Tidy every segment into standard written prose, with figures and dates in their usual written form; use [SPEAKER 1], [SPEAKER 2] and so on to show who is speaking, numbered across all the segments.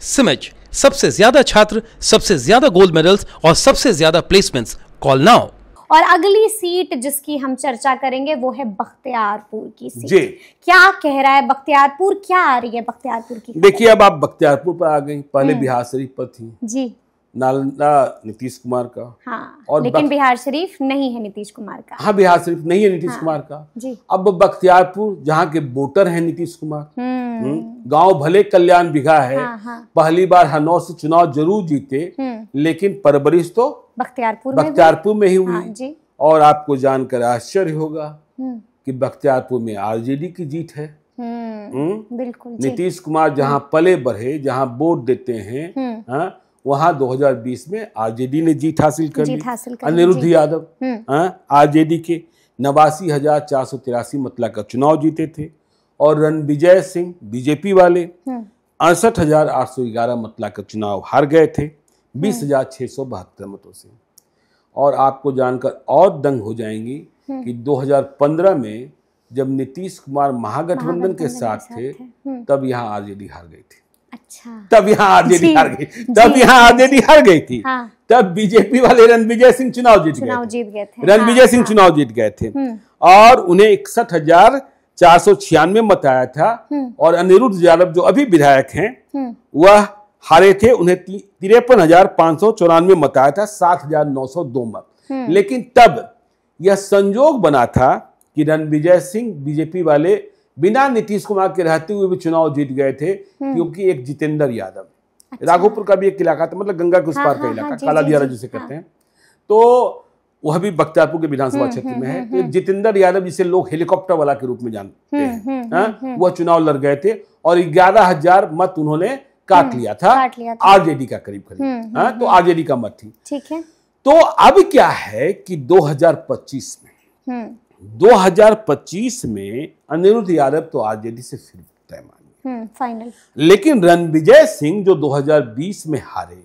[SPEAKER 1] सिमेज, सबसे ज्यादा छात्र, सबसे ज्यादा गोल्ड मेडल्स और सबसे ज्यादा प्लेसमेंट्स। Call now.
[SPEAKER 2] और अगली सीट जिसकी हम चर्चा करेंगे वो है बख्तियारपुर की सीट।
[SPEAKER 3] जी।
[SPEAKER 2] क्या कह रहा है बख्तियारपुर, क्या आ रही है बख्तियारपुर की?
[SPEAKER 3] देखिए, अब आप बख्तियारपुर पर आ गई, पहले बिहार शरीफ पर थी
[SPEAKER 2] जी।
[SPEAKER 3] नालंदा नीतीश कुमार का।
[SPEAKER 2] हाँ,
[SPEAKER 3] और
[SPEAKER 2] लेकिन बिहार शरीफ नहीं है नीतीश कुमार का।
[SPEAKER 3] हाँ, बिहार शरीफ नहीं है नीतीश कुमार का।
[SPEAKER 2] जी।
[SPEAKER 3] अब बख्तियारपुर जहाँ के वोटर हैं नीतीश कुमार, गांव भले कल्याण बिघा है। पहली बार हनौर से चुनाव जरूर जीते, लेकिन परवरिश तो बख्तियारपुर में ही हुई। और आपको जानकर आश्चर्य होगा कि बख्तियारपुर में आरजेडी की जीत है।
[SPEAKER 2] बिल्कुल।
[SPEAKER 3] नीतीश कुमार जहां पले बढ़े, जहां वोट देते हैं, वहां 2020 में आरजेडी ने जीत हासिल कर ली। अनिरुद्ध यादव आरजेडी के 89,483 मतला का चुनाव जीते थे। और रणविजय सिंह बीजेपी वाले 68,811 मतला का चुनाव हार गए थे 20,672 मतों से। और आपको जानकर और दंग हो जाएंगी कि 2015 में जब नीतीश कुमार महागठबंधन के साथ थे, तब यहाँ आरजेडी हार गई थी।
[SPEAKER 2] अच्छा।
[SPEAKER 3] तब यहाँ आरजेडी हार गई, हार गई थी। तब बीजेपी वाले रणविजय सिंह चुनाव जीत गए थे। रणविजय सिंह चुनाव जीत गए थे और उन्हें 61,496 मत आया था। और अनिरुद्ध यादव जो अभी विधायक हैं, वह हारे थे, उन्हें 53,594 मत आया था, 7,902 मत। लेकिन तब यह संजोग बना था कि रणविजय सिंह बीजेपी वाले बिना नीतीश कुमार के रहते हुए भी चुनाव जीत गए थे, क्योंकि एक जितेंद्र यादव, राघोपुर का भी एक इलाका था, मतलब गंगा के उस पार का इलाका, काला दियारा जिसे कहते हैं, तो वह भी बख्तियारपुर के विधानसभा क्षेत्र में है। तो जितेंद्र यादव, जिसे लोग हेलीकॉप्टर वाला के रूप में जानते हैं, वह चुनाव लड़ गए थे और 11,000 मत उन्होंने काट लिया था आरजेडी का करीब। तो आरजेडी का मत थी। ठीक है। तो अब क्या है कि 2025 में अनिरुद्ध यादव तो आरजेडी से फिर तय मानिए
[SPEAKER 2] फाइनल।
[SPEAKER 3] लेकिन रणविजय सिंह जो 2020 में हारे,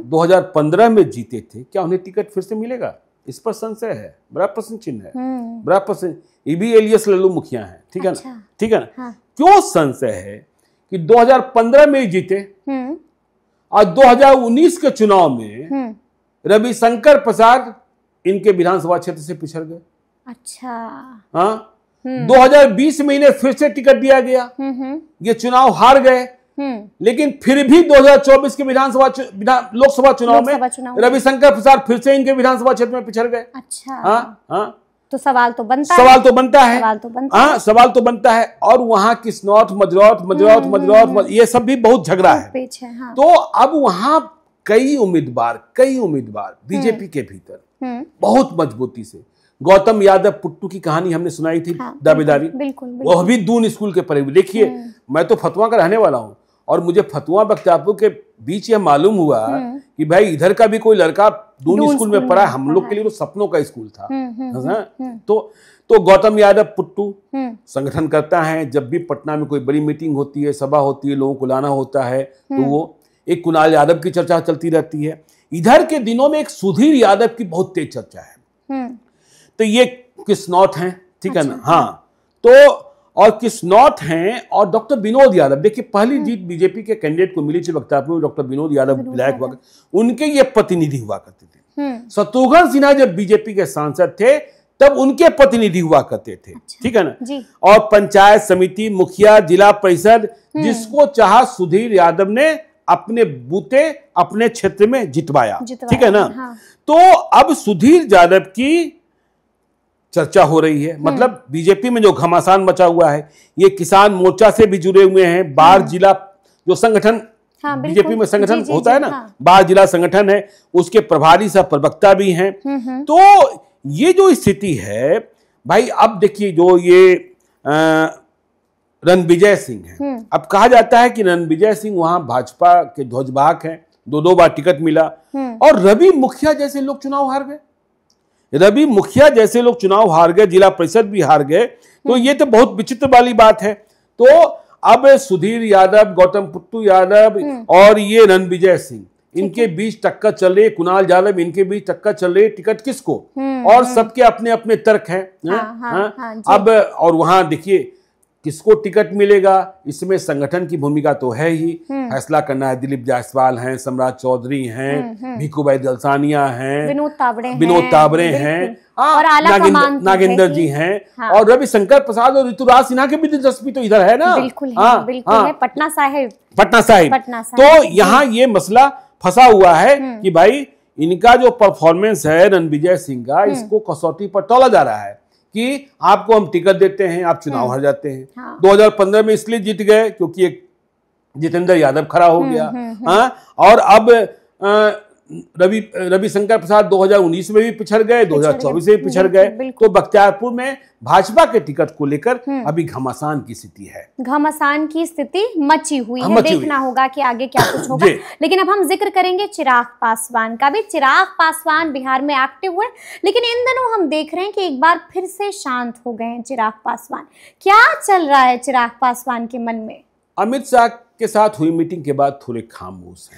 [SPEAKER 3] 2015 में जीते थे, क्या उन्हें टिकट फिर से मिलेगा? इस पर संशय है, बड़ा प्रश्न चिन्ह है, बड़ा प्रश्न। ये भी एलियस लल्लू मुखिया है, ठीक है ना? ठीक है ना? क्यों संशय है कि 2015 में ही जीते और 2019 के चुनाव में रविशंकर प्रसाद इनके विधानसभा क्षेत्र से पिछड़ गए। अच्छा। हाँ, 2020 में इन्हें फिर से टिकट दिया गया, ये चुनाव हार गए, लेकिन फिर भी 2024 के लोकसभा चुनाव में रविशंकर प्रसाद फिर से इनके विधानसभा क्षेत्र में पिछड़ गए। अच्छा। हाँ,
[SPEAKER 2] तो सवाल तो बनता
[SPEAKER 3] है। और वहां किसनौर, मजरौत ये सब भी बहुत झगड़ा है। तो अब वहां कई उम्मीदवार बीजेपी के भीतर बहुत मजबूती से, गौतम यादव पुट्टू की कहानी हमने सुनाई थी, दावेदारी, वह भी दून स्कूल के पढ़े हुए। देखिए, मैं तो फतुआ का रहने वाला हूं और मुझे फतुआ बख्तियारपुर के बीच यह मालूम हुआ कि भाई इधर का भी कोई लड़का दून स्कूल में पढ़ा। हम लोग के लिए तो सपनों का स्कूल था। तो गौतम यादव पुट्टू संगठन करता है। जब भी पटना में कोई बड़ी मीटिंग होती है, सभा होती है, लोगों को लाना होता है, तो वो एक कुणाल यादव की चर्चा चलती रहती है। इधर के दिनों में एक सुधीर यादव की बहुत तेज चर्चा है। तो ये किसनौर हैं, ठीक है ना? हाँ, तो और किसनौर हैं और डॉक्टर विनोद यादव। देखिए, पहली जीत बीजेपी के कैंडिडेट को मिली थी बख्तियारपुर में, डॉक्टर विनोद यादव विधायक हुआ, उनके ये प्रतिनिधि हुआ करते थे। शत्रुघ्न सिन्हा जब बीजेपी के सांसद थे, तब उनके प्रतिनिधि हुआ करते थे। ठीक है ना? और पंचायत समिति, मुखिया, जिला परिषद, जिसको चाहा सुधीर यादव ने अपने बूते, अपने क्षेत्र में जितवाया। ठीक है ना? तो अब सुधीर यादव की चर्चा हो रही है। मतलब बीजेपी में जो घमासान मचा हुआ है, ये किसान मोर्चा से भी जुड़े हुए हैं। बार जिला जो संगठन, बीजेपी में संगठन होता है ना, बार जिला संगठन है, उसके प्रभारी सह प्रवक्ता भी हैं। तो ये जो स्थिति है भाई, अब देखिए, जो ये रणविजय सिंह है, अब कहा जाता है कि रणविजय सिंह वहां भाजपा के ध्वजवाहक हैं, 2 बार टिकट मिला। और रवि मुखिया जैसे लोग चुनाव हार गए, जिला परिषद भी हार गए। तो ये तो बहुत विचित्र वाली बात है। तो अब सुधीर यादव, गौतम पुट्टू यादव और ये रणविजय सिंह, इनके बीच टक्कर चल रही है। कुणाल यादव, इनके बीच टक्कर चल रही है, टिकट किसको? और सबके अपने अपने तर्क हैं। अब और वहां देखिए, किसको टिकट मिलेगा, इसमें संगठन की भूमिका तो है ही, फैसला करना है। दिलीप जायसवाल हैं, सम्राट चौधरी हैं, भिखूभाई दलसानिया हैं, विनोद तावड़े हैं,
[SPEAKER 2] और
[SPEAKER 3] नागेंद्र जी हैं, और रविशंकर प्रसाद और ऋतुराज सिन्हा की भी दिलचस्पी तो इधर है ना।
[SPEAKER 2] बिल्कुल है, पटना साहिब।
[SPEAKER 3] तो यहाँ ये मसला फंसा हुआ है कि भाई इनका जो परफॉर्मेंस है रणविजय सिंह का, इसको कसौटी पर तौला जा रहा है कि आपको हम टिकट देते हैं, आप चुनाव हार जाते हैं। 2015 में इसलिए जीत गए क्योंकि एक जितेंद्र यादव खड़ा हो गया। और अब रविशंकर प्रसाद 2019 में भी पिछड़ गए, 2024 में भी पिछड़ गए। तो बख्तियारपुर में भाजपा के टिकट को लेकर अभी घमासान की स्थिति है,
[SPEAKER 2] घमासान की स्थिति मची हुई है। देखना होगा कि आगे क्या कुछ होगा। लेकिन अब हम जिक्र करेंगे चिराग पासवान का भी। चिराग पासवान बिहार में एक्टिव हुए, लेकिन इन दिनों हम देख रहे हैं कि एक बार फिर से शांत हो गए हैं चिराग पासवान। क्या चल रहा है चिराग पासवान के मन में?
[SPEAKER 3] अमित शाह के साथ हुई मीटिंग के बाद थोड़े
[SPEAKER 2] खामोश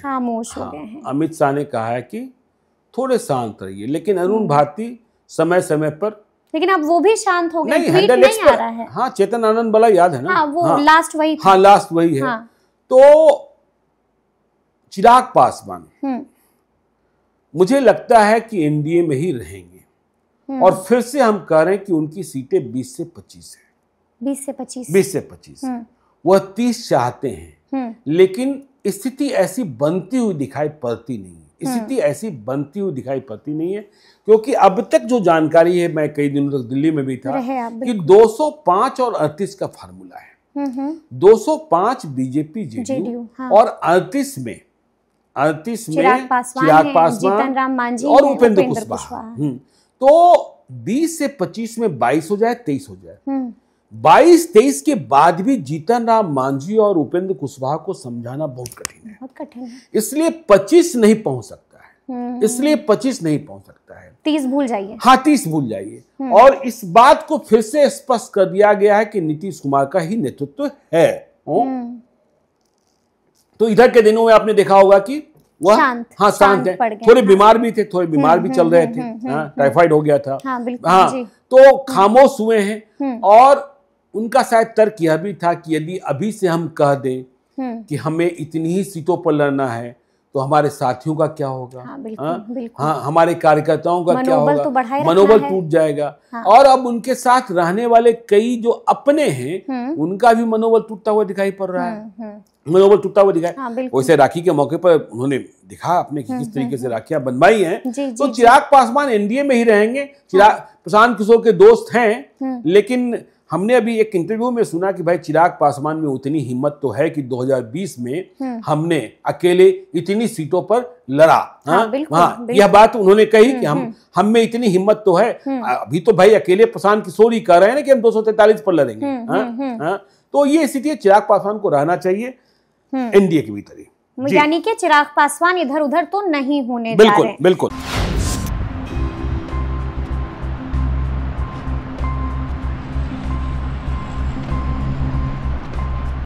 [SPEAKER 2] हो गए हैं।
[SPEAKER 3] अमित शाह ने कहा है कि थोड़े शांत रहिए, लेकिन अरुण भारती समय समय पर,
[SPEAKER 2] लेकिन अब वो भी शांत हो गए,
[SPEAKER 3] नहीं आ रहा है। हाँ, चेतन आनंद वाला याद है ना।
[SPEAKER 2] वो लास्ट वही था।
[SPEAKER 3] हाँ, लास्ट वही है। तो चिराग पासवान मुझे लगता है कि एनडीए में ही रहेंगे, और फिर से हम कह रहे हैं कि उनकी सीटें 20 से 25 है। 20 से 25 वह 30 चाहते हैं, लेकिन स्थिति ऐसी बनती हुई दिखाई पड़ती नहीं है। स्थिति ऐसी बनती हुई दिखाई पड़ती नहीं है क्योंकि अब तक जो जानकारी है, मैं कई दिनों तक दिल्ली में भी था, कि 205 और 38 का फार्मूला है। 205 बीजेपी जेडीयू और 38 में चिराग पासवान,
[SPEAKER 2] जीतन राम मांझी
[SPEAKER 3] और उपेंद्र कुशवाहा। तो 20 से 25 में 22 हो जाए, 23 हो जाए। 22-23 के बाद भी जीतन राम मांझी और उपेंद्र कुशवाहा को समझाना बहुत कठिन है। इसलिए 25 नहीं पहुंच सकता है।
[SPEAKER 2] 30 भूल जाइए।
[SPEAKER 3] हाँ, 30 भूल जाइए। और इस बात को फिर से स्पष्ट कर दिया गया है कि नीतीश कुमार का ही नेतृत्व है। तो इधर के दिनों में आपने देखा होगा कि वह शांत है। थोड़े बीमार भी थे, चल रहे थे। टाइफाइड हो गया था। तो खामोश हुए हैं। और उनका शायद तर्क यह भी था कि यदि अभी से हम कह दें कि हमें इतनी ही सीटों पर लड़ना है, तो हमारे साथियों का क्या होगा? बिल्कुल। हमारे कार्यकर्ताओं का क्या होगा? तो मनोबल टूट जाएगा। और अब उनके साथ रहने वाले कई जो अपने हैं, उनका भी मनोबल टूटता हुआ दिखाई पड़ रहा है। वैसे राखी के मौके पर उन्होंने दिखा आपने किस तरीके से राखियां बनवाई हैं। तो चिराग पासवान एनडीए में ही रहेंगे। चिराग प्रशांत किशोर के दोस्त हैं, लेकिन हमने अभी एक इंटरव्यू में सुना कि भाई चिराग पासवान में उतनी हिम्मत तो है कि 2020 में हमने अकेले इतनी सीटों पर लड़ा। यह बात उन्होंने कही कि हम में इतनी हिम्मत तो है। अभी तो भाई अकेले प्रशांत किशोर ही कह रहे हैं ना कि हम 243 पर लड़ेंगे। तो ये स्थिति चिराग पासवान को रहना चाहिए एनडीए के भीतर ही।
[SPEAKER 2] यानी कि चिराग पासवान इधर उधर तो नहीं होने जा रहे हैं।
[SPEAKER 3] बिल्कुल।